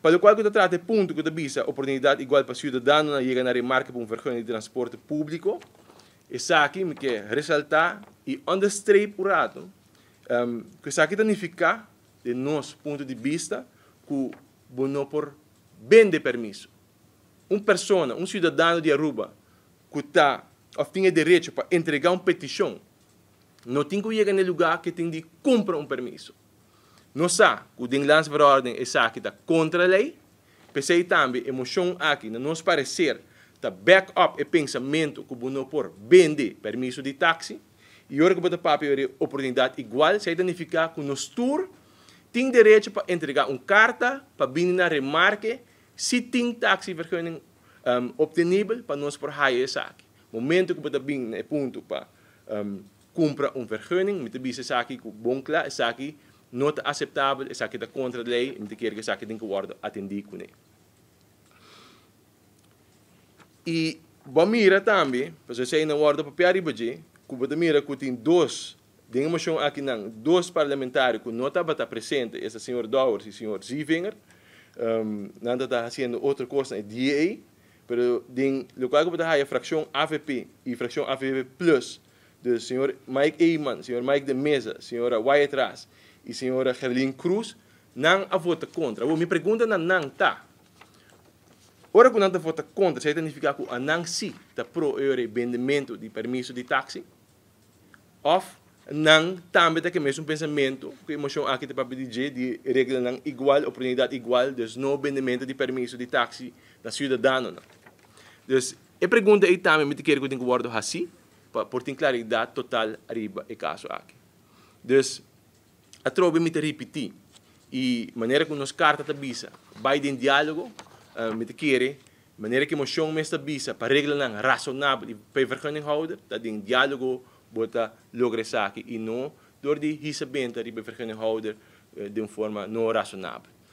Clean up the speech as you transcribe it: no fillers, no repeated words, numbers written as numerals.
para o qual eu trato ponto que visa oportunidade igual para cidadano na chegar na remarca para vergunha de transporte público. Essa aqui me quer ressaltar e understreep o rato que isso aqui significa de nosso ponto de vista que não por bem de permisso. Pessoa, cidadano de Aruba que está ou tem direito para entregar uma petição, não tem que chegar no lugar que tem de comprar um permisso. Não sabe que o Landsverordning é aqui está contra a lei, pensei também a emoção aqui, no nosso parecer, está back up o pensamento que o não por vender permisso de táxi, e agora que o papel oportunidade igual, se identificar que o nosso tour tem direito para entregar uma carta para vir na remarque se tem táxi vergunning obtenível para nós por hire essa aqui. Momento que você vir no ponto para comprar um vergunning, me te essa aqui com bom claro, essa aqui não é aceitável, essa aqui está contra a lei, me te quer que essa aqui tem que ser atendido com ele. E vamos mirar também, para você na ordem papel arriba que você mira que tem dois, de emoção aqui não, dois parlamentares que não estavam presentes, esse senhor Dowers e o senhor Zievinger, não está fazendo outra coisa na DA, pero den local que está a fração AVP e fração AVP Plus, do senhor Mike Eyman, senhor Mike de Mesa, senhora Wyatt Ras e senhora Gerlin Cruz, não a vota contra. Eu me pergunto não está. Ora que não está vota contra, isso significa que a não se está pro o vendimento de permisso de táxi, ou não também tem que mesmo pensamento que emoção aqui para pedir de regra não igual oportunidade igual dus no vendimento de permisso de táxi da cidadano não. Dus a pergunta é também me quer que tem que guardar assim por ter claridade total arriba o caso aqui. Dus a trobe me te repetir e maneira que nos carta ta bisa vai de diálogo me te quer maneira que emoção me está bisa para regra não razonável para vergunning holder dat in diálogo bota logra aqui e não door die hisabenta die vergunninghouder de uma forma não razonável.